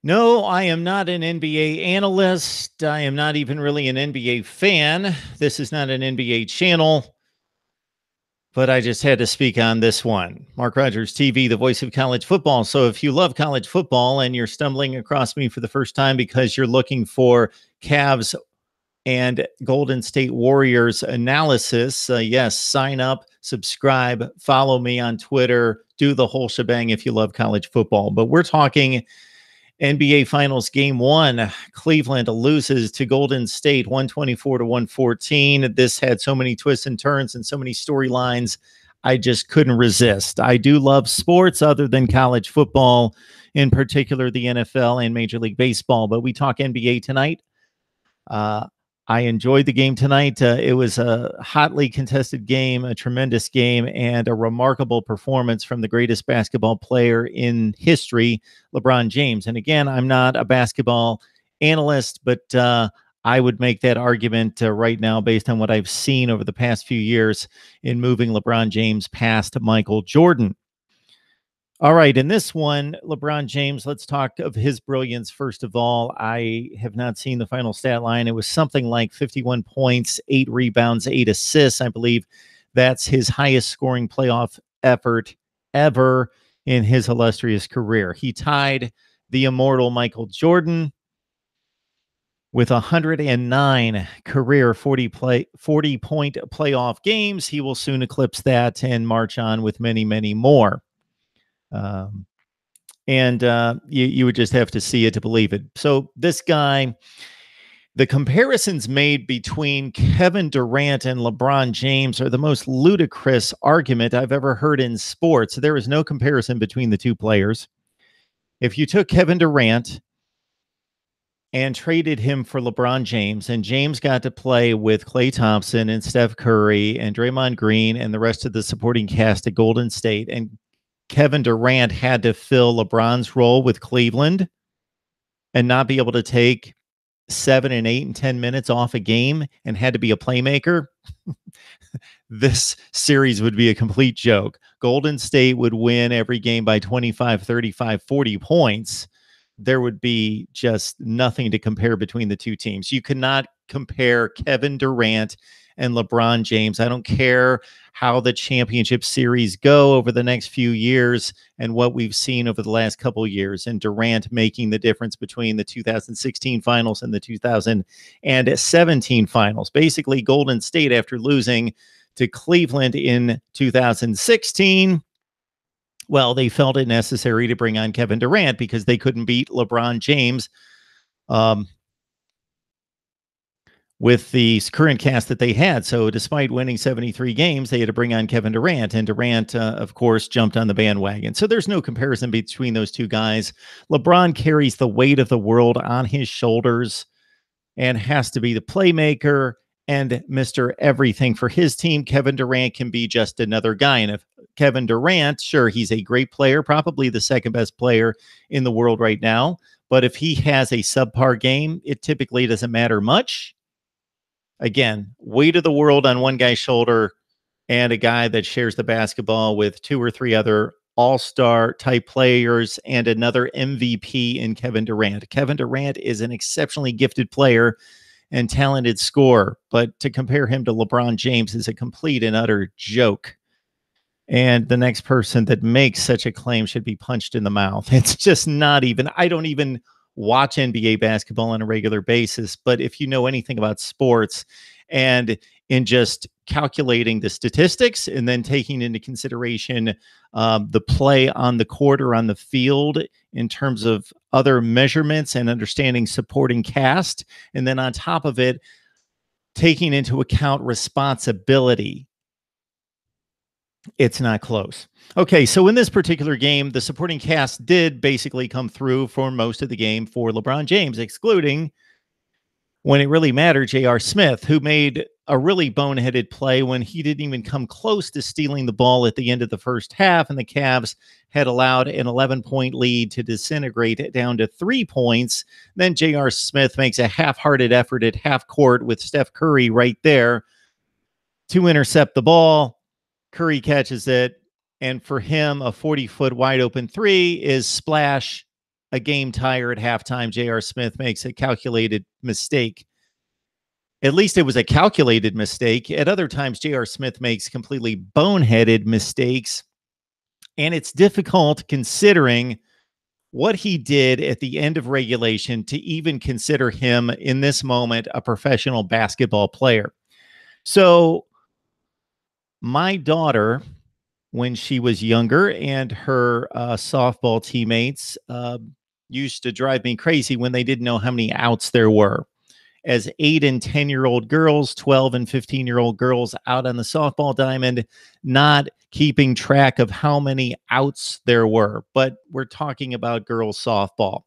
No, I am not an NBA analyst. I am not even really an NBA fan. This is not an NBA channel, but I just had to speak on this one. Mark Rogers TV, the voice of college football. So if you love college football and you're stumbling across me for the first time because you're looking for Cavs and Golden State Warriors analysis, yes, sign up, subscribe, follow me on Twitter, do the whole shebang if you love college football. But we're talking NBA Finals Game 1. Cleveland loses to Golden State 124-114. This had so many twists and turns and so many storylines, I just couldn't resist. I do love sports other than college football, in particular the NFL and Major League Baseball, but we talk NBA tonight. I enjoyed the game tonight. It was a hotly contested game, a tremendous game, and a remarkable performance from the greatest basketball player in history, LeBron James. And again, I'm not a basketball analyst, but I would make that argument right now based on what I've seen over the past few years in moving LeBron James past Michael Jordan. All right, in this one, LeBron James, let's talk of his brilliance. First of all, I have not seen the final stat line. It was something like 51 points, 8 rebounds, 8 assists. I believe that's his highest scoring playoff effort ever in his illustrious career. He tied the immortal Michael Jordan with 109 career 40-point playoff games. He will soon eclipse that and march on with many, many more. You would just have to see it to believe it. So this guy, the comparisons made between Kevin Durant and LeBron James are the most ludicrous argument I've ever heard in sports. There is no comparison between the two players. If you took Kevin Durant and traded him for LeBron James, and James got to play with Klay Thompson and Steph Curry and Draymond Green and the rest of the supporting cast at Golden State, and Kevin Durant had to fill LeBron's role with Cleveland and not be able to take 7 and 8 and 10 minutes off a game and had to be a playmaker, this series would be a complete joke. Golden State would win every game by 25, 35, 40 points. There would be just nothing to compare between the two teams. You cannot compare Kevin Durant and LeBron James. I don't care how the championship series go over the next few years and what we've seen over the last couple of years, and Durant making the difference between the 2016 finals and the 2017 finals. Basically, Golden State, after losing to Cleveland in 2016, well, they felt it necessary to bring on Kevin Durant because they couldn't beat LeBron James with the current cast that they had. So despite winning 73 games, they had to bring on Kevin Durant, and Durant, of course, jumped on the bandwagon. So there's no comparison between those two guys. LeBron carries the weight of the world on his shoulders and has to be the playmaker and Mr. Everything for his team. Kevin Durant can be just another guy. And if Kevin Durant, sure, he's a great player, probably the second best player in the world right now. But if he has a subpar game, it typically doesn't matter much. Again, weight of the world on one guy's shoulder and a guy that shares the basketball with 2 or 3 other all-star type players and another MVP in Kevin Durant. Kevin Durant is an exceptionally gifted player and talented scorer, but to compare him to LeBron James is a complete and utter joke. And the next person that makes such a claim should be punched in the mouth. It's just not even, I don't even watch NBA basketball on a regular basis, but if you know anything about sports and in just calculating the statistics and then taking into consideration the play on the court or on the field in terms of other measurements and understanding supporting cast, and then on top of it, taking into account responsibility, it's not close. Okay, so in this particular game, the supporting cast did basically come through for most of the game for LeBron James, excluding, when it really mattered, J.R. Smith, who made a really boneheaded play when he didn't even come close to stealing the ball at the end of the first half, and the Cavs had allowed an 11-point lead to disintegrate down to 3 points. Then J.R. Smith makes a half-hearted effort at half court with Steph Curry right there to intercept the ball. Curry catches it, and for him, a 40-foot wide open 3 is splash, a game tire at halftime, J.R. Smith makes a calculated mistake. At least it was a calculated mistake. At other times, J.R. Smith makes completely boneheaded mistakes. And it's difficult considering what he did at the end of regulation to even consider him in this moment a professional basketball player. So my daughter, when she was younger, and her softball teammates used to drive me crazy when they didn't know how many outs there were. As 8 and 10-year-old girls, 12 and 15-year-old girls out on the softball diamond, not keeping track of how many outs there were. But we're talking about girls softball.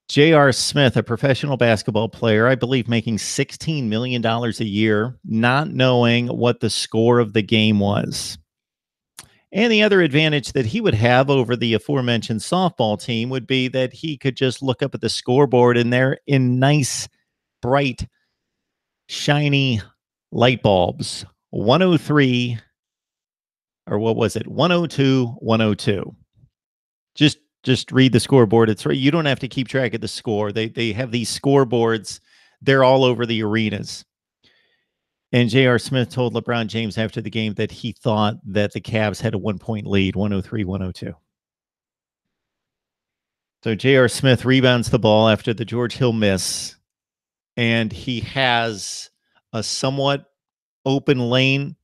J.R. Smith, a professional basketball player, I believe making $16 million a year, not knowing what the score of the game was. And the other advantage that he would have over the aforementioned softball team would be that he could just look up at the scoreboard and there in nice, bright, shiny light bulbs, 103, or what was it? 102, 102. Just read the scoreboard. It's right. You don't have to keep track of the score. They have these scoreboards. They're all over the arenas. And J.R. Smith told LeBron James after the game that he thought that the Cavs had a 1-point lead, 103, 102. So J.R. Smith rebounds the ball after the George Hill miss, and he has a somewhat open lane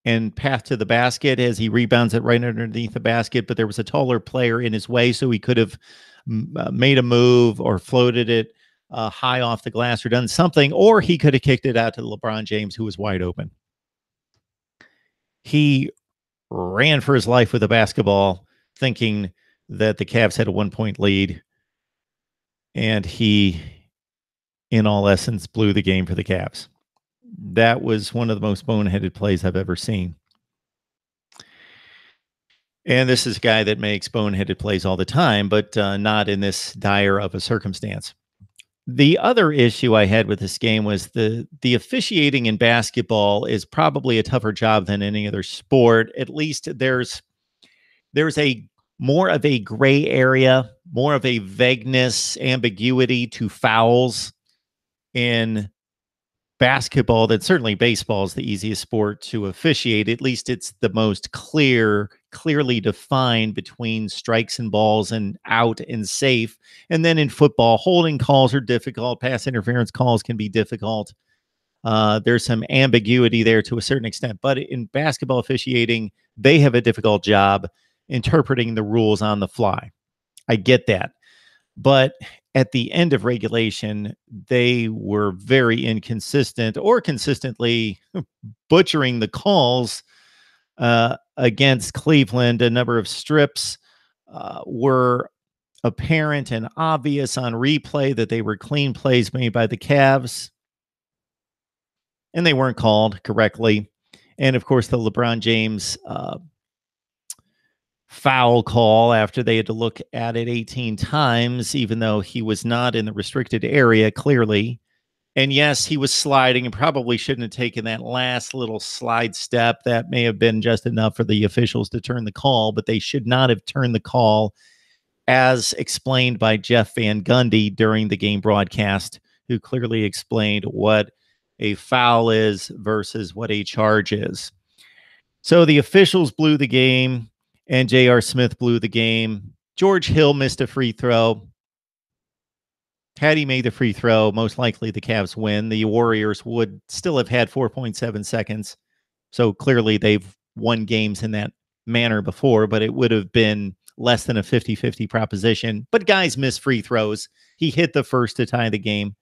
and path to the basket as he rebounds it right underneath the basket, but there was a taller player in his way, so he could have made a move or floated it high off the glass or done something, or he could have kicked it out to LeBron James, who was wide open. He ran for his life with a basketball, thinking that the Cavs had a 1-point lead, and he, in all essence, blew the game for the Cavs. That was one of the most boneheaded plays I've ever seen. And this is a guy that makes boneheaded plays all the time, but not in this dire of a circumstance. The other issue I had with this game was the officiating in basketball is probably a tougher job than any other sport. At least there's a more of a gray area, more of a vagueness, ambiguity to fouls in basketball. That certainly baseball is the easiest sport to officiate. At least it's the most clearly defined between strikes and balls and out and safe. And then in football, holding calls are difficult. Pass interference calls can be difficult. There's some ambiguity there to a certain extent. But in basketball officiating, they have a difficult job interpreting the rules on the fly. I get that. But at the end of regulation, they were very inconsistent or consistently butchering the calls against Cleveland. A number of strips were apparent and obvious on replay that they were clean plays made by the Cavs, and they weren't called correctly. And of course, the LeBron James foul call after they had to look at it 18 times, even though he was not in the restricted area, clearly. And yes, he was sliding and probably shouldn't have taken that last little slide step. That may have been just enough for the officials to turn the call, but they should not have turned the call as explained by Jeff Van Gundy during the game broadcast, who clearly explained what a foul is versus what a charge is. So the officials blew the game, and J.R. Smith blew the game. George Hill missed a free throw. Had he made the free throw, most likely the Cavs win. The Warriors would still have had 4.7 seconds. So clearly they've won games in that manner before, but it would have been less than a 50-50 proposition. But guys miss free throws. He hit the first to tie the game.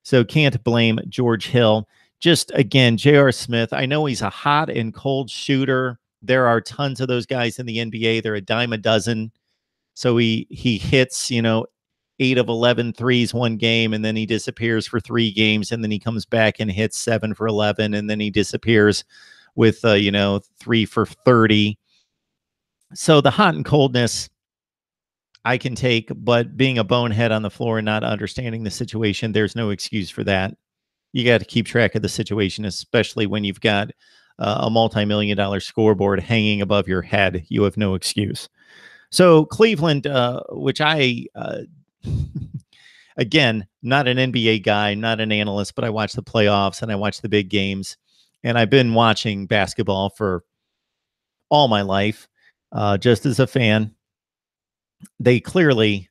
So can't blame George Hill. Just, again, J.R. Smith, I know he's a hot and cold shooter. There are tons of those guys in the NBA. They're a dime a dozen. So he hits, 8 of 11 threes one game, and then he disappears for 3 games, and then he comes back and hits 7 for 11, and then he disappears with, 3 for 30. So the hot and coldness I can take, but being a bonehead on the floor and not understanding the situation, there's no excuse for that. You got to keep track of the situation, especially when you've got a multi-million-dollar scoreboard hanging above your head. You have no excuse. So Cleveland, which I, again, not an NBA guy, not an analyst, but I watch the playoffs and I watch the big games. And I've been watching basketball for all my life, just as a fan. They clearly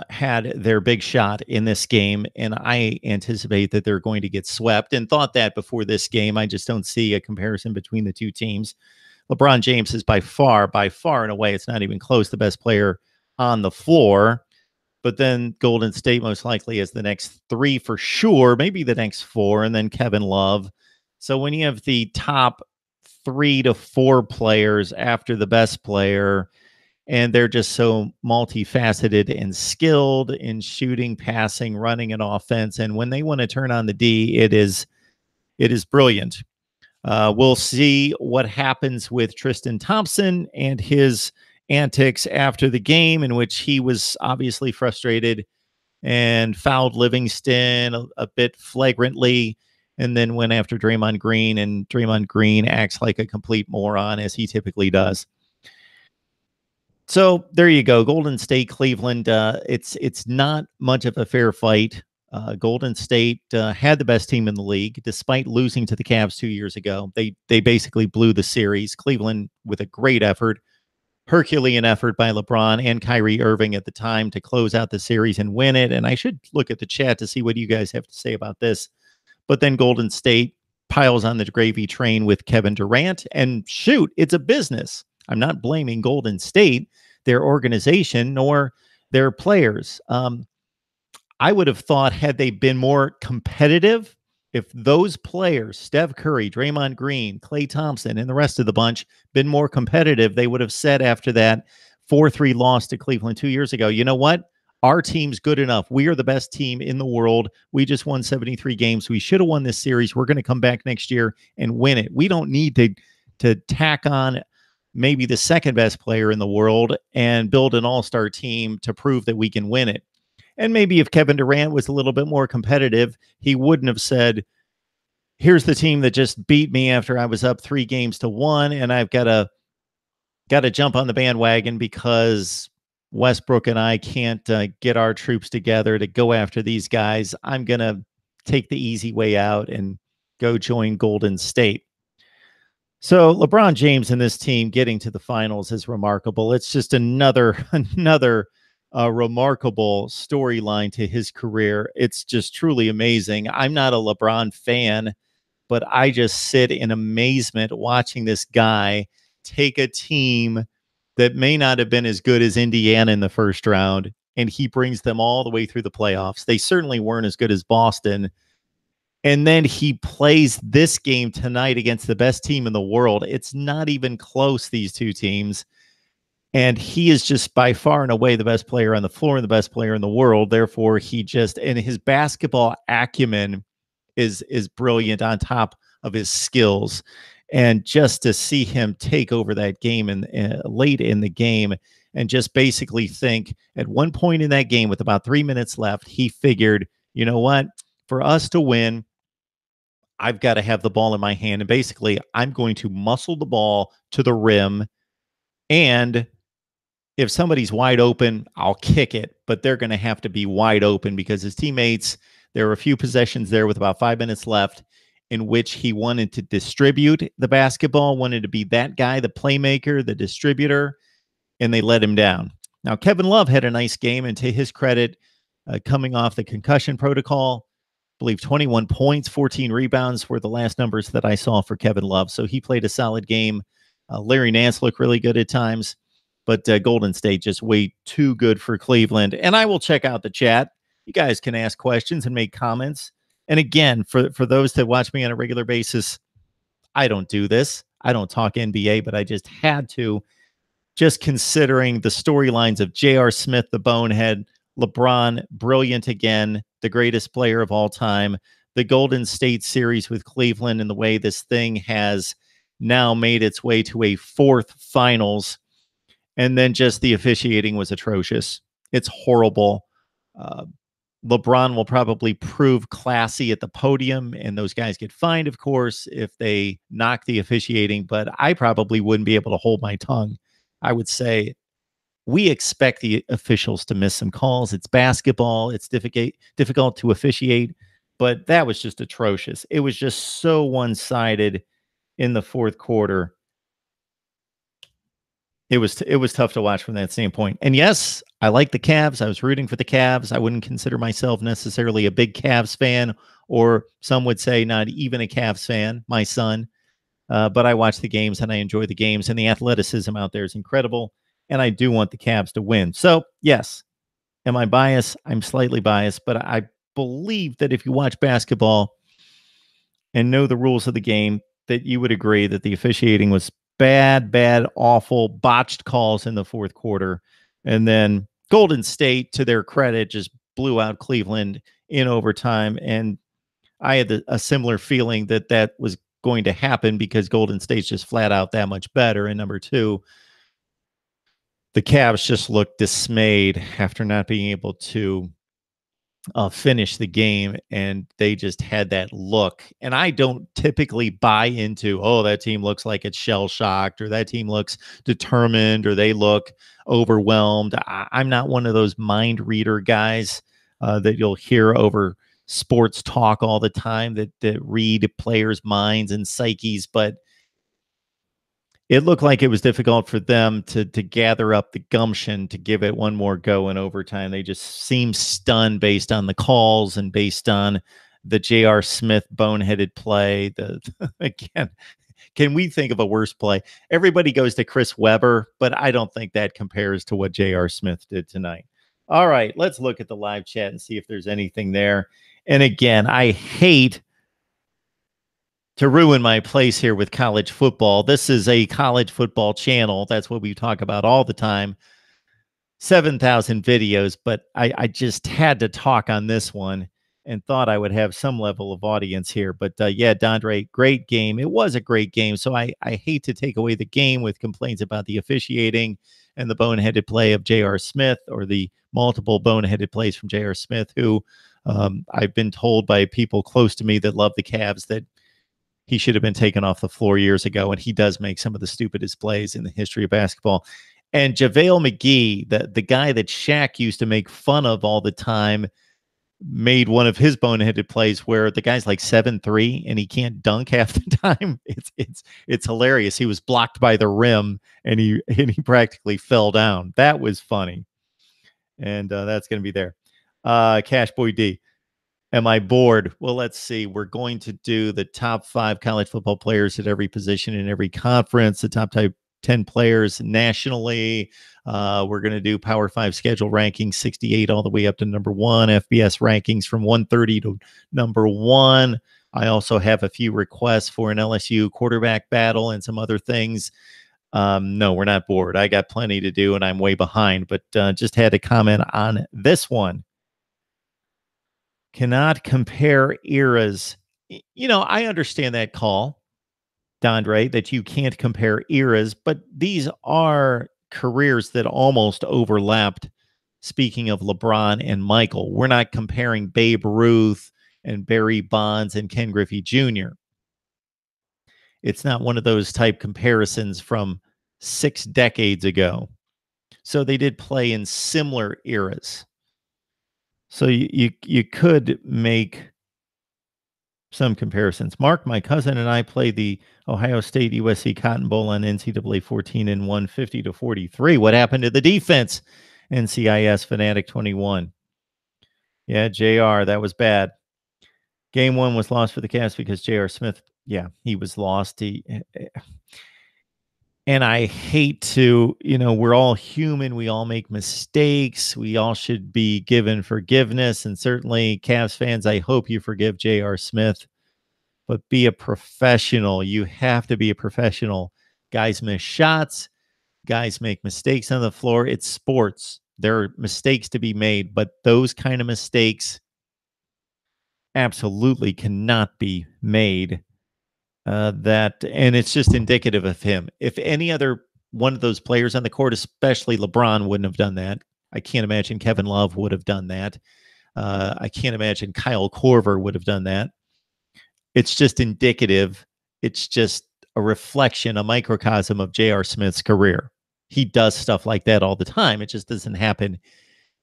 had their big shot in this game, and I anticipate that they're going to get swept and thought that before this game. I just don't see a comparison between the two teams. LeBron James is by far and away, it's not even close, the best player on the floor. But then Golden State most likely is the next three for sure, maybe the next four, and then Kevin Love. So when you have the top 3 to 4 players after the best player, and they're just so multifaceted and skilled in shooting, passing, running, and offense. And when they want to turn on the D, it is brilliant. We'll see what happens with Tristan Thompson and his antics after the game, in which he was obviously frustrated and fouled Livingston a bit flagrantly, and then went after Draymond Green, and Draymond Green acts like a complete moron, as he typically does. So there you go, Golden State, Cleveland. It's not much of a fair fight. Golden State had the best team in the league, despite losing to the Cavs 2 years ago. They basically blew the series. Cleveland, with a great effort, Herculean effort by LeBron and Kyrie Irving at the time to close out the series and win it. And I should look at the chat to see what you guys have to say about this. But then Golden State piles on the gravy train with Kevin Durant, and shoot, it's a business. I'm not blaming Golden State, their organization, nor their players. I would have thought, had they been more competitive, if those players, Steph Curry, Draymond Green, Klay Thompson, and the rest of the bunch, been more competitive, they would have said after that 4-3 loss to Cleveland 2 years ago, you know what? Our team's good enough. We are the best team in the world. We just won 73 games. We should have won this series. We're going to come back next year and win it. We don't need to tack on maybe the second best player in the world and build an all-star team to prove that we can win it. And maybe if Kevin Durant was a little bit more competitive, he wouldn't have said, here's the team that just beat me after I was up 3-1, and I've got to jump on the bandwagon because Westbrook and I can't get our troops together to go after these guys. I'm going to take the easy way out and go join Golden State. So LeBron James and this team getting to the finals is remarkable. It's just another remarkable storyline to his career. It's just truly amazing. I'm not a LeBron fan, but I just sit in amazement watching this guy take a team that may not have been as good as Indiana in the first round, and he brings them all the way through the playoffs. They certainly weren't as good as Boston. And then he plays this game tonight against the best team in the world. It's not even close, these two teams. And he is just by far and away the best player on the floor and the best player in the world. Therefore, and his basketball acumen is brilliant on top of his skills. And just to see him take over that game and late in the game and just basically think at one point in that game with about 3 minutes left, he figured, you know what, for us to win, I've got to have the ball in my hand. And basically, I'm going to muscle the ball to the rim. And if somebody's wide open, I'll kick it. But they're going to have to be wide open because his teammates, there were a few possessions there with about 5 minutes left in which he wanted to distribute the basketball, wanted to be that guy, the playmaker, the distributor, and they let him down. Now, Kevin Love had a nice game, and to his credit, coming off the concussion protocol, I believe 21 points, 14 rebounds were the last numbers that I saw for Kevin Love. So he played a solid game. Larry Nance looked really good at times, but Golden State just way too good for Cleveland. And I will check out the chat. You guys can ask questions and make comments. And again, for those that watch me on a regular basis, I don't do this. I don't talk NBA, but I just had to, just considering the storylines of J.R. Smith, the bonehead, LeBron, brilliant again, the greatest player of all time, the Golden State series with Cleveland, and the way this thing has now made its way to a fourth finals. And then just the officiating was atrocious. It's horrible. LeBron will probably prove classy at the podium, and those guys get fined, of course, if they knock the officiating. But I probably wouldn't be able to hold my tongue. I would say we expect the officials to miss some calls. It's basketball. It's difficult to officiate, but that was just atrocious. It was just so one-sided in the fourth quarter. It was tough to watch from that standpoint. And yes, I like the Cavs. I was rooting for the Cavs. I wouldn't consider myself necessarily a big Cavs fan, or some would say not even a Cavs fan, my son. But I watch the games and I enjoy the games, and the athleticism out there is incredible. And I do want the Cavs to win. So, yes, am I biased? I'm slightly biased, but I believe that if you watch basketball and know the rules of the game, that you would agree that the officiating was bad, awful, botched calls in the fourth quarter. And then Golden State, to their credit, just blew out Cleveland in overtime. And I had a similar feeling that that was going to happen because Golden State's just flat out that much better. And number two, the Cavs just looked dismayed after not being able to finish the game, and they just had that look. And I don't typically buy into, oh, that team looks like it's shell shocked, or that team looks determined, or they look overwhelmed. I'm not one of those mind reader guys that you'll hear over sports talk all the time that read players' minds and psyches, but it looked like it was difficult for them to gather up the gumption to give it one more go in overtime. They just seemed stunned based on the calls and based on the J.R. Smith boneheaded play. Again, can we think of a worse play? Everybody goes to Chris Webber, but I don't think that compares to what J.R. Smith did tonight. All right, let's look at the live chat and see if there's anything there. And again, I hate to ruin my place here with college football. This is a college football channel. That's what we talk about all the time. 7,000 videos, but I just had to talk on this one and thought I would have some level of audience here. But yeah, Dondre, great game. It was a great game. So I hate to take away the game with complaints about the officiating and the boneheaded play of J.R. Smith, or the multiple boneheaded plays from J.R. Smith, who I've been told by people close to me that love the Cavs that he should have been taken off the floor years ago, and he does make some of the stupidest plays in the history of basketball. And JaVale McGee, the guy that Shaq used to make fun of all the time, made one of his boneheaded plays where the guy's like 7'3" and he can't dunk half the time. It's hilarious. He was blocked by the rim and he practically fell down. That was funny. And that's going to be there. Cash Boy D. Am I bored? Well, let's see. We're going to do the top 5 college football players at every position in every conference, the top 10 players nationally. We're going to do Power 5 schedule rankings, 68 all the way up to number 1, FBS rankings from 130 to number 1. I also have a few requests for an LSU quarterback battle and some other things. No, we're not bored. I got plenty to do and I'm way behind, but just had to comment on this one. Cannot compare eras. You know, I understand that call, Dondre, that you can't compare eras, but these are careers that almost overlapped. Speaking of LeBron and Michael, we're not comparing Babe Ruth and Barry Bonds and Ken Griffey Jr. It's not one of those type comparisons from 6 decades ago. So they did play in similar eras. So you could make some comparisons. Mark, my cousin and I played the Ohio State USC Cotton Bowl on NCAA 14 and 150 to 43. What happened to the defense? NCIS Fanatic 21. Yeah, JR, that was bad. Game 1 was lost for the Cavs because J.R. Smith, yeah, he was lost. And I hate to, we're all human. We all make mistakes. We all should be given forgiveness. And certainly, Cavs fans, I hope you forgive J.R. Smith. But be a professional. You have to be a professional. Guys miss shots. Guys make mistakes on the floor. It's sports. There are mistakes to be made. But those kind of mistakes absolutely cannot be made. And it's just indicative of him. If any other one of those players on the court, especially LeBron, wouldn't have done that. I can't imagine Kevin Love would have done that. I can't imagine Kyle Korver would have done that. It's just indicative. It's just a reflection, a microcosm of J.R. Smith's career. he does stuff like that all the time. It just doesn't happen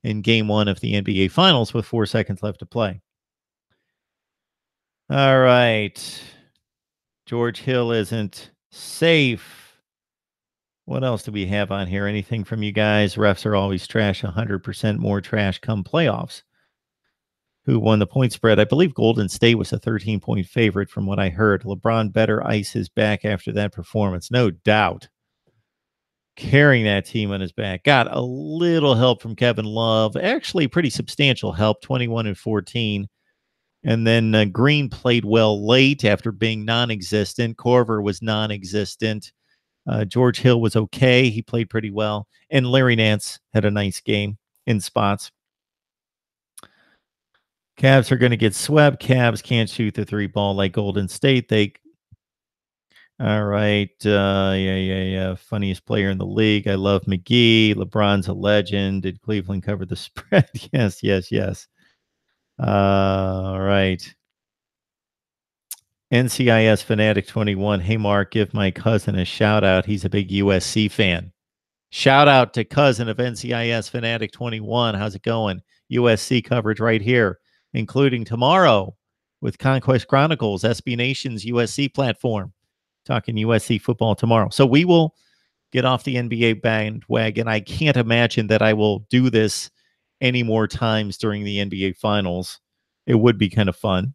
in game 1 of the NBA Finals with 4 seconds left to play. All right. George Hill isn't safe. What else do we have on here? Anything from you guys? Refs are always trash, 100% more trash come playoffs. Who won the point spread? I believe Golden State was a 13-point favorite from what I heard. LeBron better ice his back after that performance. No doubt. Carrying that team on his back. Got a little help from Kevin Love. Actually, pretty substantial help, 21 and 14. And then Green played well late after being non-existent. Corver was non-existent. George Hill was okay. He played pretty well. And Larry Nance had a nice game in spots. Cavs are going to get swept. Cavs can't shoot the 3 ball like Golden State. All right. Yeah. Funniest player in the league. I love McGee. LeBron's a legend. Did Cleveland cover the spread? Yes. All right. NCIS Fanatic 21. Hey, Mark, give my cousin a shout out. He's a big USC fan. Shout out to cousin of NCIS Fanatic 21. How's it going? USC coverage right here, including tomorrow with Conquest Chronicles, SB Nation's USC platform. Talking USC football tomorrow. So we will get off the NBA bandwagon. I can't imagine that I will do this any more times during the NBA Finals. It would be kind of fun.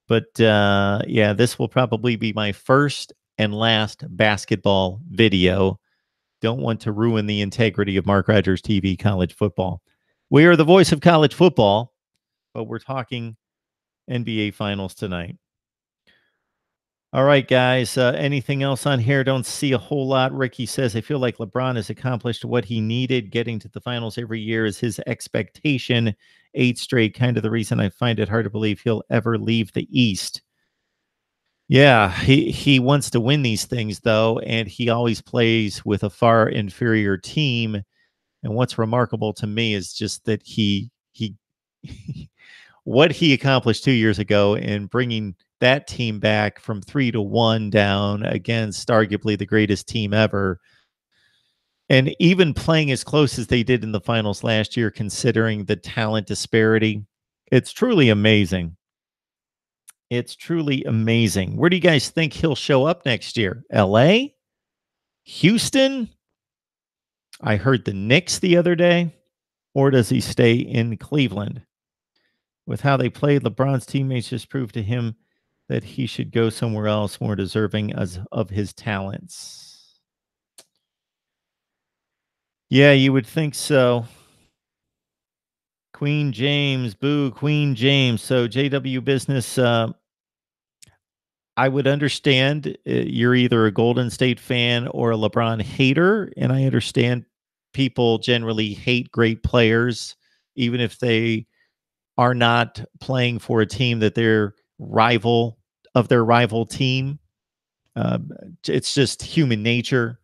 But yeah, this will probably be my first and last basketball video. Don't want to ruin the integrity of Mark Rogers TV college football. We are the voice of college football, but we're talking NBA Finals tonight. All right, guys. Anything else on here? Don't see a whole lot. Ricky says, I feel like LeBron has accomplished what he needed. Getting to the finals every year is his expectation. 8 straight, kind of the reason I find it hard to believe he'll ever leave the East. Yeah, he wants to win these things, though, and he always plays with a far inferior team. And what's remarkable to me is just that he what he accomplished 2 years ago in bringing that team back from 3-1 down against arguably the greatest team ever. And even playing as close as they did in the finals last year, considering the talent disparity, it's truly amazing. It's truly amazing. Where do you guys think he'll show up next year? LA? Houston? I heard the Knicks the other day. Or does he stay in Cleveland? With how they played, LeBron's teammates just proved to him that he should go somewhere else more deserving of his talents. Yeah, you would think so. Queen James, boo, Queen James. So JW Business, I would understand you're either a Golden State fan or a LeBron hater, and I understand people generally hate great players, even if they are not playing for a team that they're rival of their rival team. It's just human nature.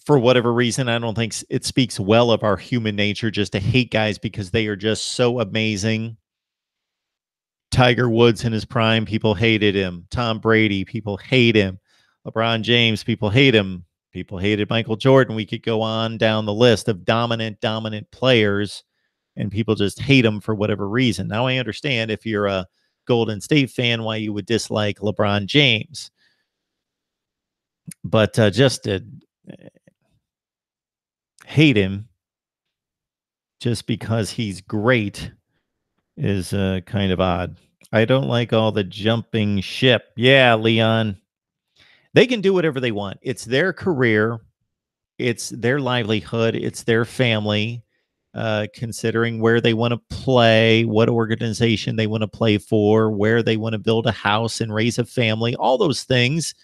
For whatever reason, I don't think it speaks well of our human nature just to hate guys because they are just so amazing. Tiger Woods in his prime, people hated him. Tom Brady, people hate him. LeBron James, people hate him. People hated Michael Jordan. We could go on down the list of dominant players, and people just hate him for whatever reason. Now, I understand if you're a Golden State fan, why you would dislike LeBron James. But just to hate him just because he's great is kind of odd. I don't like all the jumping ship. Yeah, Leon. They can do whatever they want. It's their career. It's their livelihood. It's their family. Considering where they want to play, what organization they want to play for, where they want to build a house and raise a family, all those things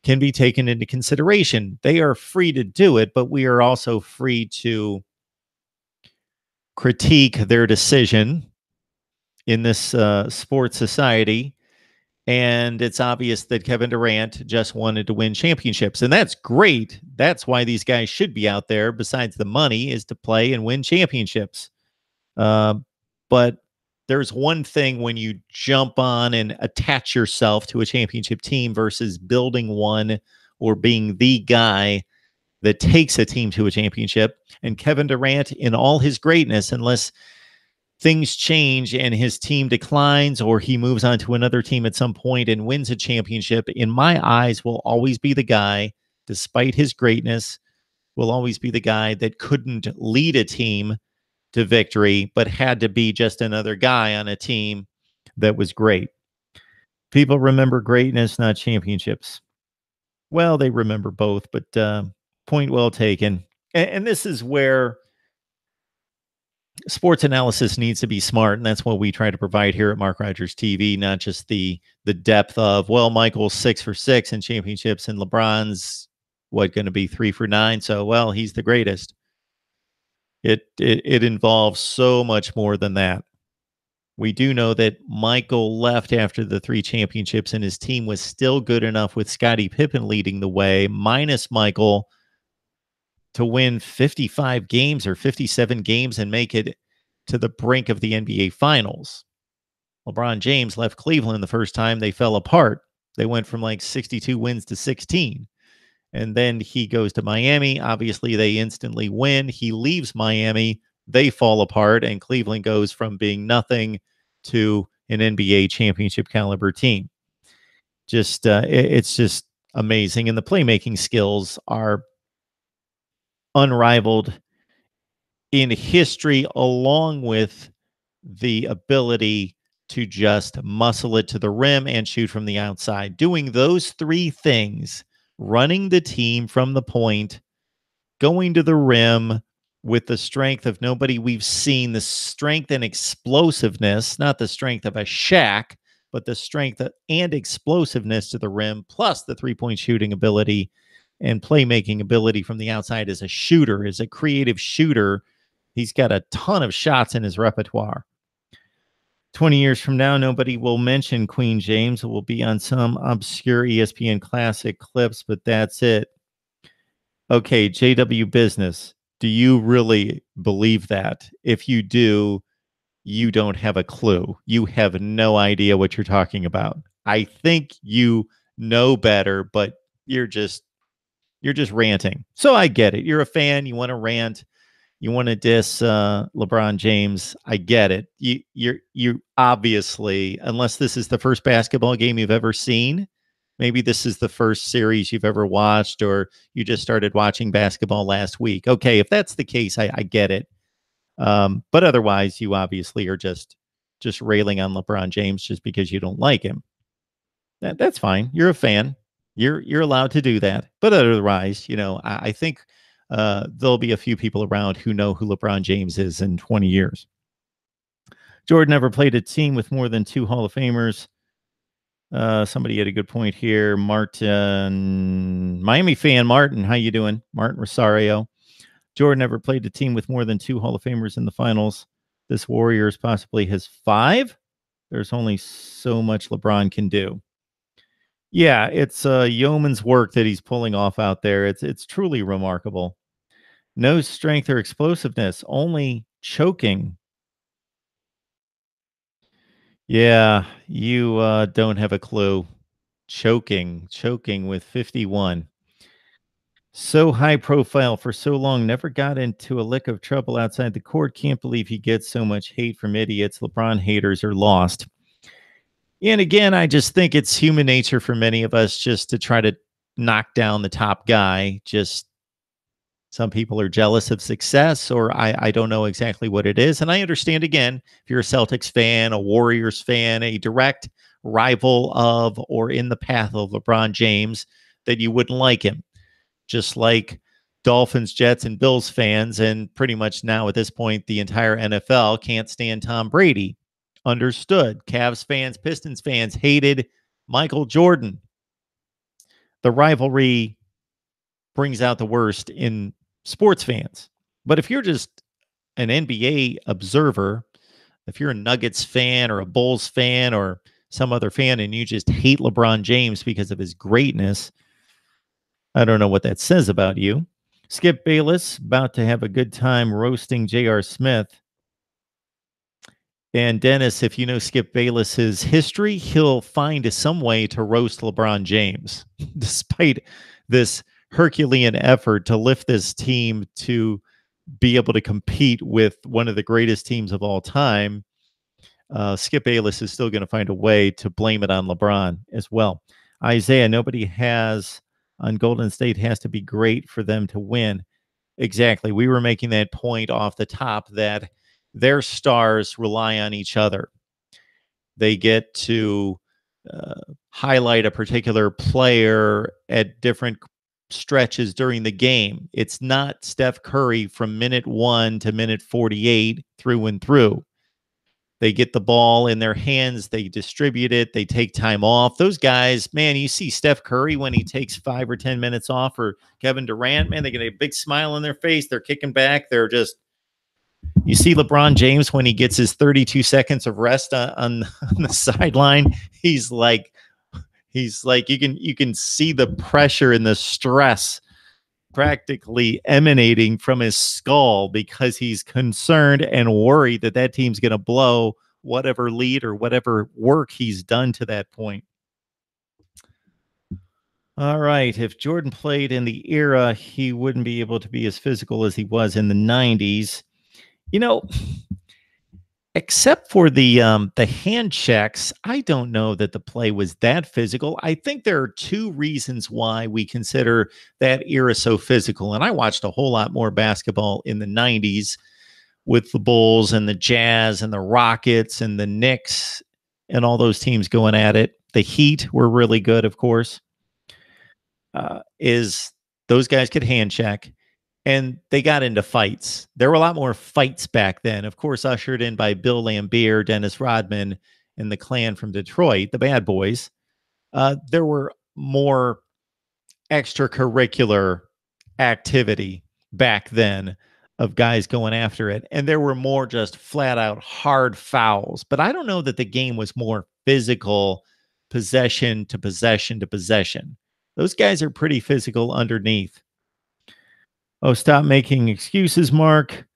can be taken into consideration. They are free to do it, but we are also free to critique their decision in this sports society. And it's obvious that Kevin Durant just wanted to win championships. And that's great. That's why these guys should be out there, besides the money, is to play and win championships. But there's one thing when you jump on and attach yourself to a championship team versus building one or being the guy that takes a team to a championship. And Kevin Durant, in all his greatness, unless things change and his team declines or he moves on to another team at some point and wins a championship, in my eyes, will always be the guy, despite his greatness, will always be the guy that couldn't lead a team to victory, but had to be just another guy on a team that was great. People remember greatness, not championships. Well, they remember both, but point well taken. And this is where sports analysis needs to be smart, and that's what we try to provide here at Mark Rogers TV. Not just the depth of, well, Michael's 6 for 6 in championships, and LeBron's going to be 3 for 9. So, well, he's the greatest. It involves so much more than that. We do know that Michael left after the 3 championships, and his team was still good enough with Scottie Pippen leading the way, minus Michael, to win 55 games or 57 games and make it to the brink of the NBA Finals. LeBron James left Cleveland the first time. They fell apart. They went from like 62 wins to 16. And then he goes to Miami. Obviously, they instantly win. He leaves Miami. They fall apart, and Cleveland goes from being nothing to an NBA championship caliber team. It's just amazing. And the playmaking skills are unrivaled in history, along with the ability to just muscle it to the rim and shoot from the outside. Doing those 3 things, running the team from the point, going to the rim with the strength of nobody we've seen, the strength and explosiveness, not the strength of a Shaq, but the strength and explosiveness to the rim, plus the 3-point shooting ability and playmaking ability from the outside as a shooter, as a creative shooter. He's got a ton of shots in his repertoire. 20 years from now, nobody will mention Queen James. It will be on some obscure ESPN classic clips, but that's it. Okay, JW Business. Do you really believe that? If you do, you don't have a clue. You have no idea what you're talking about. I think you know better, but you're just ranting. So I get it. You're a fan. You want to rant. You want to diss LeBron James. I get it. You obviously, unless this is the first basketball game you've ever seen, maybe this is the first series you've ever watched, or you just started watching basketball last week. Okay, if that's the case, I get it. But otherwise, you obviously are just railing on LeBron James just because you don't like him. That's fine. You're a fan. You're allowed to do that. But otherwise, I think there'll be a few people around who know who LeBron James is in 20 years. Jordan never played a team with more than 2 Hall of Famers. Somebody had a good point here. Martin, Miami fan Martin, how you doing? Martin Rosario. Jordan never played a team with more than 2 Hall of Famers in the finals. This Warriors possibly has 5. There's only so much LeBron can do. Yeah, it's yeoman's work that he's pulling off out there. It's truly remarkable. No strength or explosiveness, only choking. Yeah, you don't have a clue. Choking with 51. So high profile for so long, never got into a lick of trouble outside the court. Can't believe he gets so much hate from idiots. LeBron haters are lost. And again, I just think it's human nature for many of us just to try to knock down the top guy. Just some people are jealous of success, or I don't know exactly what it is. And I understand, again, if you're a Celtics fan, a Warriors fan, a direct rival of or in the path of LeBron James, that you wouldn't like him. Just like Dolphins, Jets, and Bills fans, and pretty much now at this point, the entire NFL can't stand Tom Brady. Understood. Cavs fans, Pistons fans hated Michael Jordan. The rivalry brings out the worst in sports fans. But if you're just an NBA observer, if you're a Nuggets fan or a Bulls fan or some other fan, and you just hate LeBron James because of his greatness, I don't know what that says about you. Skip Bayless, about to have a good time roasting J.R. Smith. And Dennis, if you know Skip Bayless's history, he'll find some way to roast LeBron James, despite this Herculean effort to lift this team to be able to compete with one of the greatest teams of all time, Skip Bayless is still going to find a way to blame it on LeBron as well. Isaiah, nobody has on Golden State has to be great for them to win. Exactly. We were making that point off the top that their stars rely on each other. They get to highlight a particular player at different stretches during the game. It's not Steph Curry from minute 1 to minute 48 through and through. They get the ball in their hands, they distribute it, they take time off. Those guys, man, you see Steph Curry when he takes 5 or 10 minutes off, or Kevin Durant, man, they get a big smile on their face. They're kicking back. They're just, you see LeBron James when he gets his 32 seconds of rest on the sideline. He's like, you can see the pressure and the stress practically emanating from his skull because he's concerned and worried that that team's going to blow whatever lead or whatever work he's done to that point. All right. If Jordan played in the era, he wouldn't be able to be as physical as he was in the 90s. You know, except for the hand checks, I don't know that the play was that physical. I think there are two reasons why we consider that era so physical. And I watched a whole lot more basketball in the 90s with the Bulls and the Jazz and the Rockets and the Knicks and all those teams going at it. The Heat were really good, of course. Is those guys could hand check. And they got into fights. There were a lot more fights back then, of course, ushered in by Bill Laimbeer, Dennis Rodman, and the clan from Detroit, the Bad Boys. There were more extracurricular activity back then of guys going after it. And there were more just flat out hard fouls. But I don't know that the game was more physical, possession to possession to possession. Those guys are pretty physical underneath. Oh, stop making excuses, Mark.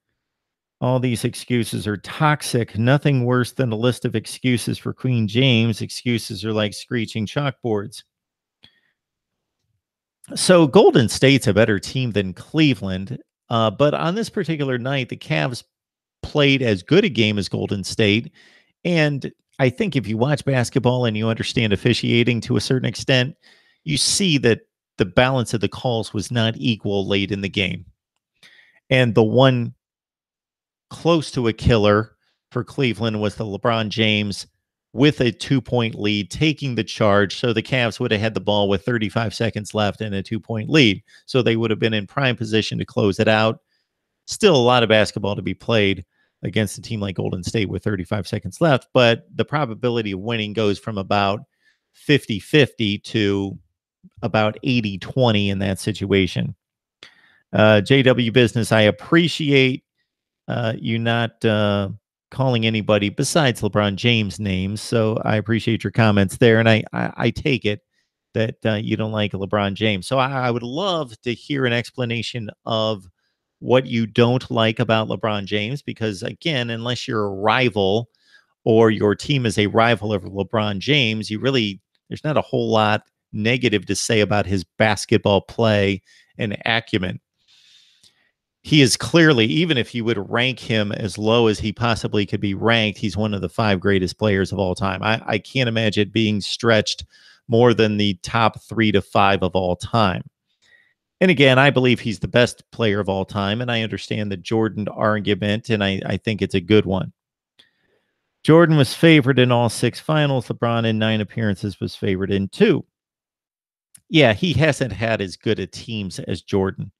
All these excuses are toxic. Nothing worse than a list of excuses for Queen James. Excuses are like screeching chalkboards. So Golden State's a better team than Cleveland. But on this particular night, the Cavs played as good a game as Golden State. And I think if you watch basketball and you understand officiating to a certain extent, you see that the balance of the calls was not equal late in the game. And the one close to a killer for Cleveland was the LeBron James with a 2-point lead, taking the charge. So the Cavs would have had the ball with 35 seconds left and a 2-point lead. So they would have been in prime position to close it out. Still a lot of basketball to be played against a team like Golden State with 35 seconds left. But the probability of winning goes from about 50-50 to about 80-20 in that situation. JW Business, I appreciate you not calling anybody besides LeBron James names. So I appreciate your comments there. And I take it that you don't like LeBron James. So I would love to hear an explanation of what you don't like about LeBron James, because again, unless you're a rival or your team is a rival of LeBron James, there's not a whole lot negative to say about his basketball play and acumen. He is clearly, even if you would rank him as low as he possibly could be ranked, he's one of the 5 greatest players of all time. I can't imagine it being stretched more than the top 3 to 5 of all time. And again, I believe he's the best player of all time, and I understand the Jordan argument, and I think it's a good one. Jordan was favored in all 6 finals. LeBron in 9 appearances was favored in 2. Yeah, he hasn't had as good a teams as Jordan.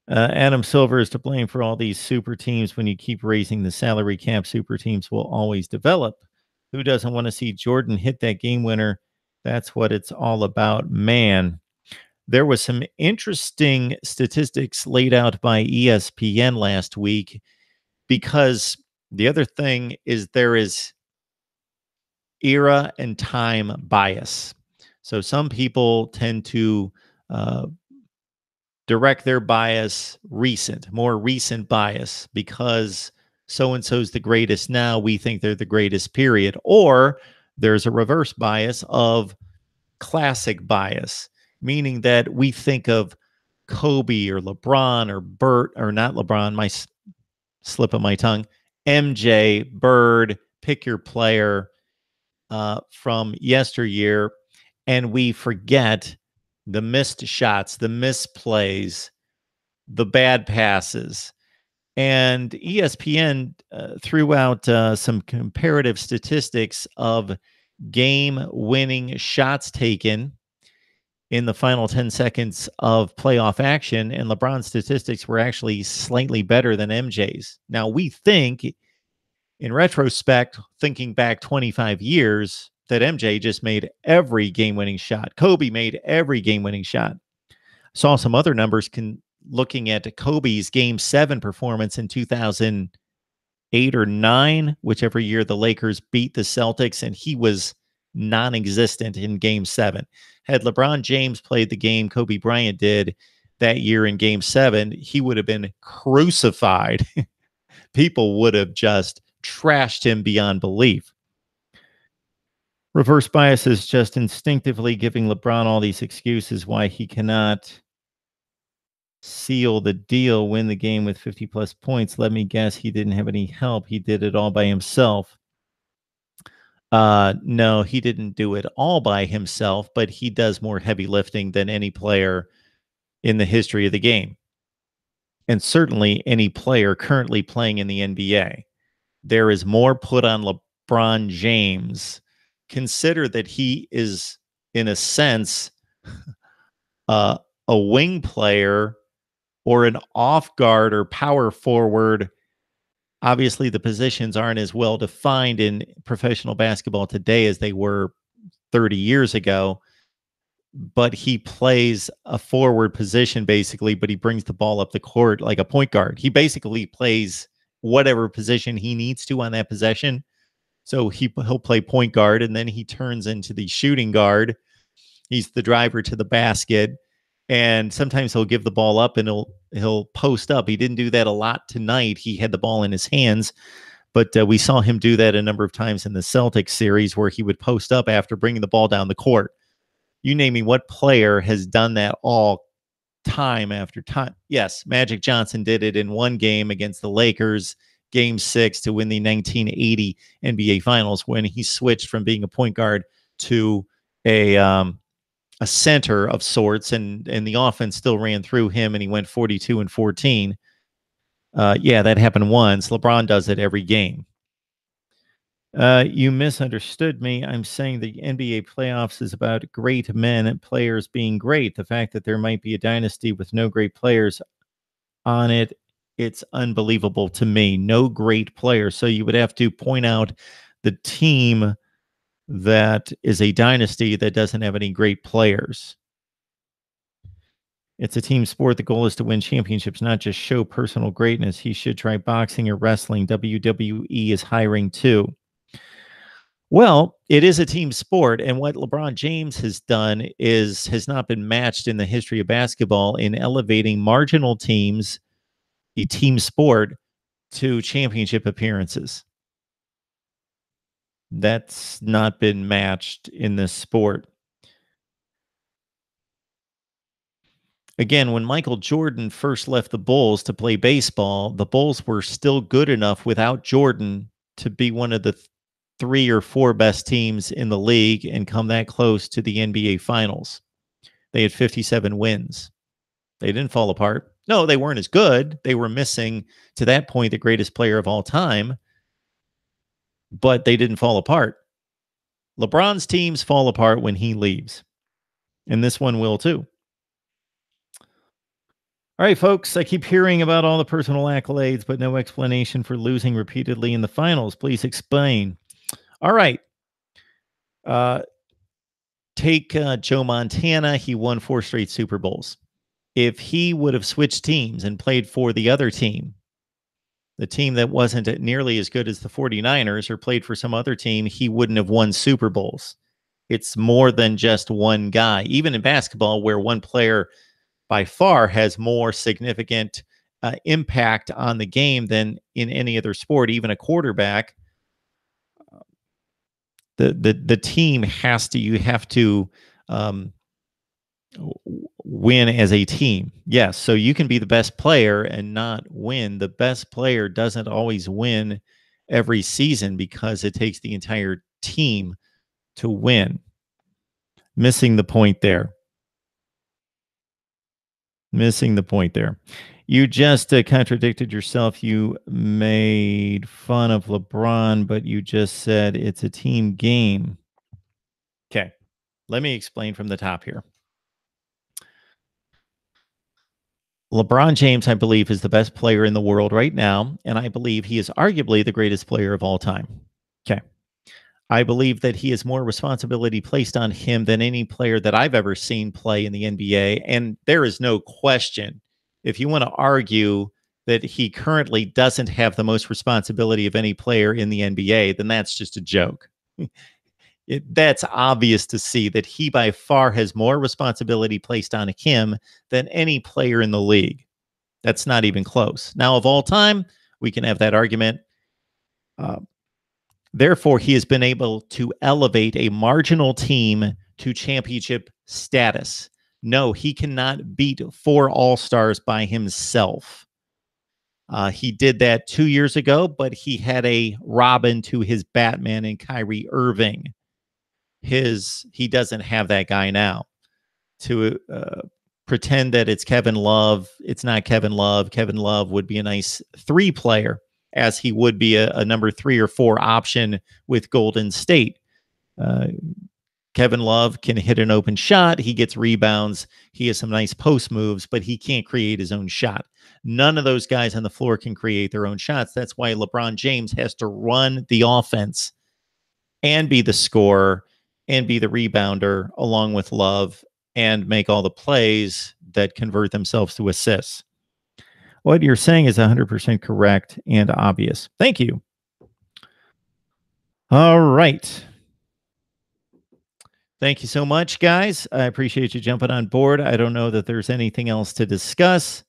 Adam Silver is to blame for all these super teams. When you keep raising the salary cap, super teams will always develop. Who doesn't want to see Jordan hit that game winner? That's what it's all about, man. There was some interesting statistics laid out by ESPN last week, because the other thing is there is era and time bias. So some people tend to direct their bias more recent bias, because so-and-so's the greatest now, we think they're the greatest, period. Or there's a reverse bias of classic bias. meaning that we think of Kobe or LeBron or Bert, or not LeBron, my slip of my tongue, MJ, Bird, pick your player from yesteryear, and we forget the missed shots, the misplays, the bad passes. And ESPN threw out some comparative statistics of game winning shots taken in the final 10 seconds of playoff action. And LeBron's statistics were actually slightly better than MJ's. Now, we think, in retrospect, thinking back 25 years, that MJ just made every game winning shot. Kobe made every game winning shot. Saw some other numbers looking at Kobe's game 7 performance in 2008 or 9, whichever year the Lakers beat the Celtics, and he was non-existent in game 7. Had LeBron James played the game Kobe Bryant did that year in game 7, he would have been crucified. People would have just trashed him beyond belief. Reverse bias is just instinctively giving LeBron all these excuses why he cannot seal the deal, win the game with 50 plus points. Let me guess, he didn't have any help. He did it all by himself. No, he didn't do it all by himself, but he does more heavy lifting than any player in the history of the game. And certainly any player currently playing in the NBA. There is more put on LeBron James. Consider that he is, in a sense, a wing player or an off guard or power forward. Obviously, the positions aren't as well defined in professional basketball today as they were 30 years ago, but he plays a forward position basically, but he brings the ball up the court like a point guard. He basically plays whatever position he needs to on that possession. So he'll play point guard, and then he turns into the shooting guard. He's the driver to the basket, and sometimes he'll give the ball up and he'll post up. He didn't do that a lot tonight. He had the ball in his hands, but we saw him do that a number of times in the Celtics series where he would post up after bringing the ball down the court. You name me what player has done that all time after time. Yes, Magic Johnson did it in one game against the Lakers, game 6 to win the 1980 NBA Finals, when he switched from being a point guard to a center of sorts, and the offense still ran through him, and he went 42 and 14. Yeah, that happened once. LeBron does it every game. You misunderstood me. I'm saying the NBA playoffs is about great men and players being great. The fact that there might be a dynasty with no great players on it, it's unbelievable to me. No great players. So you would have to point out the team that is a dynasty that doesn't have any great players. It's a team sport. The goal is to win championships, not just show personal greatness. He should try boxing or wrestling. WWE is hiring too. Well, it is a team sport, and what LeBron James has done has not been matched in the history of basketball in elevating marginal teams, a team sport, to championship appearances. That's not been matched in this sport. Again, when Michael Jordan first left the Bulls to play baseball, the Bulls were still good enough without Jordan to be one of the 3 or 4 best teams in the league and come that close to the NBA Finals. They had 57 wins. They didn't fall apart. No, they weren't as good. They were missing, to that point, the greatest player of all time, but they didn't fall apart. LeBron's teams fall apart when he leaves, and this one will too. All right, folks, I keep hearing about all the personal accolades, but no explanation for losing repeatedly in the finals. Please explain. All right. Take Joe Montana. He won 4 straight Super Bowls. If he would have switched teams and played for the other team, the team that wasn't nearly as good as the 49ers, or played for some other team, he wouldn't have won Super Bowls. It's more than just one guy. Even in basketball, where one player by far has more significant impact on the game than in any other sport, even a quarterback, the team has to, you have to win as a team. Yes, so you can be the best player and not win. The best player doesn't always win every season because it takes the entire team to win. Missing the point there. Missing the point there. You just contradicted yourself. You made fun of LeBron, but you just said it's a team game. Okay. Let me explain from the top here. LeBron James, I believe, is the best player in the world right now, and I believe he is arguably the greatest player of all time. Okay. I believe that he has more responsibility placed on him than any player that I've ever seen play in the NBA. And there is no question, if you want to argue that he currently doesn't have the most responsibility of any player in the NBA, then that's just a joke. That's obvious to see that he by far has more responsibility placed on him than any player in the league. That's not even close. Now, of all time, we can have that argument. Therefore, he has been able to elevate a marginal team to championship status. No, he cannot beat 4 All-Stars by himself. He did that 2 years ago, but he had a Robin to his Batman and Kyrie Irving. He doesn't have that guy now. To pretend that it's Kevin Love, it's not Kevin Love. Kevin Love would be a nice 3 player, as he would be a number 3 or 4 option with Golden State. Kevin Love can hit an open shot. He gets rebounds. He has some nice post moves, but he can't create his own shot. None of those guys on the floor can create their own shots. That's why LeBron James has to run the offense and be the scorer and be the rebounder along with Love and make all the plays that convert themselves to assists. What you're saying is 100% correct and obvious. Thank you. All right. Thank you so much, guys. I appreciate you jumping on board. I don't know that there's anything else to discuss.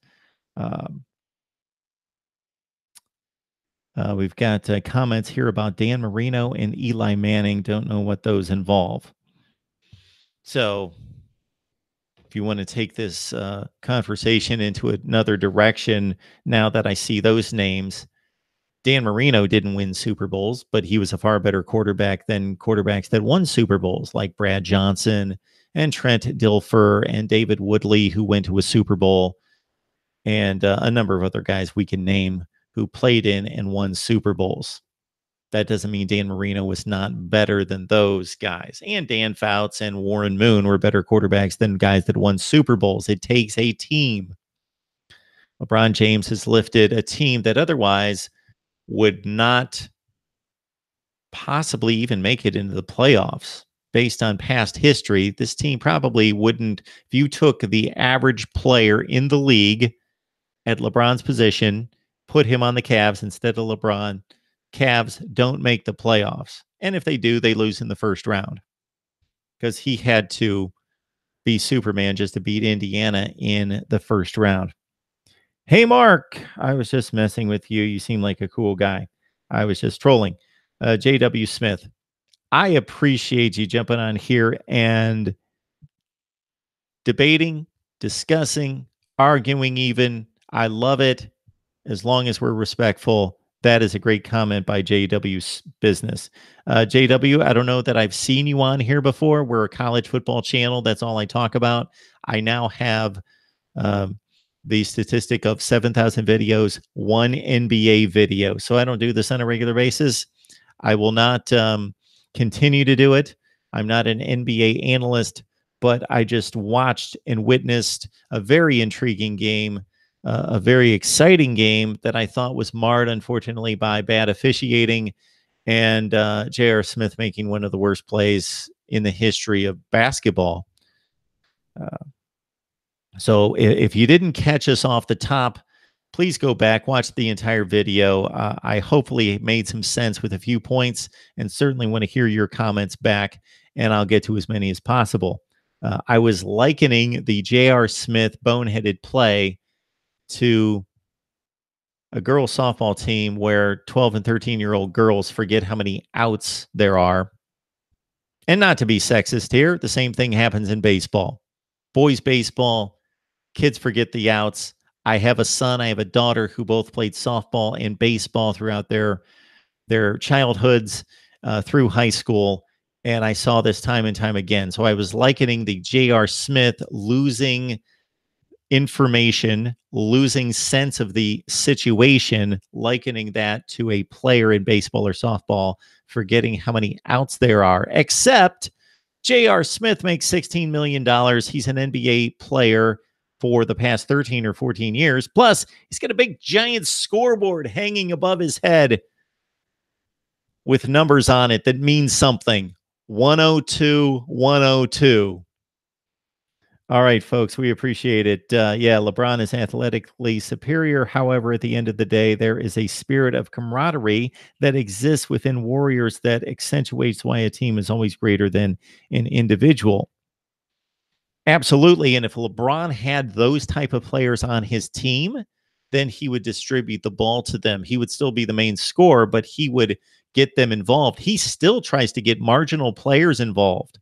We've got comments here about Dan Marino and Eli Manning. Don't know what those involve. So if you want to take this conversation into another direction, now that I see those names, Dan Marino didn't win Super Bowls, but he was a far better quarterback than quarterbacks that won Super Bowls, like Brad Johnson and Trent Dilfer and David Woodley, who went to a Super Bowl, and a number of other guys we can name who played in and won Super Bowls. That doesn't mean Dan Marino was not better than those guys. And Dan Fouts and Warren Moon were better quarterbacks than guys that won Super Bowls. It takes a team. LeBron James has lifted a team that otherwise would not possibly even make it into the playoffs. Based on past history, this team probably wouldn't. If you took the average player in the league at LeBron's position, put him on the Cavs instead of LeBron, Cavs don't make the playoffs. And if they do, they lose in the first round because he had to be Superman just to beat Indiana in the first round. Hey, Mark, I was just messing with you. You seem like a cool guy. I was just trolling. J.W. Smith, I appreciate you jumping on here and debating, discussing, arguing even. I love it as long as we're respectful. That is a great comment by JW's Business. JW, I don't know that I've seen you on here before. We're a college football channel. That's all I talk about. I now have the statistic of 7,000 videos, 1 NBA video. So I don't do this on a regular basis. I will not continue to do it. I'm not an NBA analyst, but I just watched and witnessed a very intriguing game, a very exciting game that I thought was marred, unfortunately, by bad officiating and J.R. Smith making one of the worst plays in the history of basketball. So if you didn't catch us off the top, please go back, watch the entire video. I hopefully made some sense with a few points and certainly want to hear your comments back, and I'll get to as many as possible. I was likening the J.R. Smith boneheaded play to a girls' softball team where 12 and 13-year-old girls forget how many outs there are. And not to be sexist here, the same thing happens in baseball. boys baseball, kids forget the outs. I have a son, I have a daughter who both played softball and baseball throughout their childhoods through high school. And I saw this time and time again. So I was likening the J.R. Smith losing information, losing sense of the situation, likening that to a player in baseball or softball, forgetting how many outs there are, except J.R. Smith makes $16 million. He's an NBA player for the past 13 or 14 years. Plus, he's got a big giant scoreboard hanging above his head with numbers on it that means something. 102, 102. All right, folks, we appreciate it. Yeah, LeBron is athletically superior. However, at the end of the day, there is a spirit of camaraderie that exists within Warriors that accentuates why a team is always greater than an individual. Absolutely. And if LeBron had those type of players on his team, then he would distribute the ball to them. He would still be the main scorer, but he would get them involved. He still tries to get marginal players involved.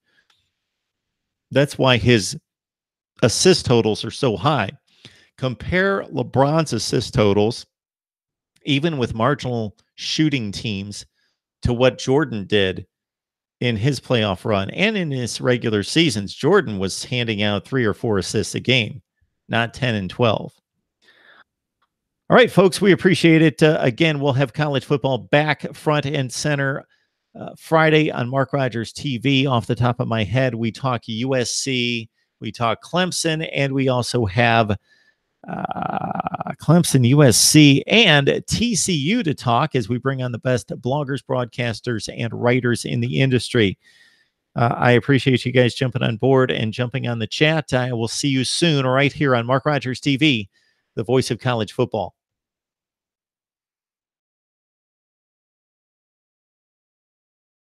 That's why his assist totals are so high. Compare LeBron's assist totals, even with marginal shooting teams, to what Jordan did in his playoff run and in his regular seasons. Jordan was handing out 3 or 4 assists a game, not 10 and 12. All right, folks, we appreciate it. Again, we'll have college football back front and center Friday on Mark Rogers TV. Off the top of my head, we talk USC, we talk Clemson, and we also have Clemson, USC, and TCU to talk as we bring on the best bloggers, broadcasters, and writers in the industry. I appreciate you guys jumping on board and jumping on the chat. I will see you soon right here on Mark Rogers TV, the voice of college football.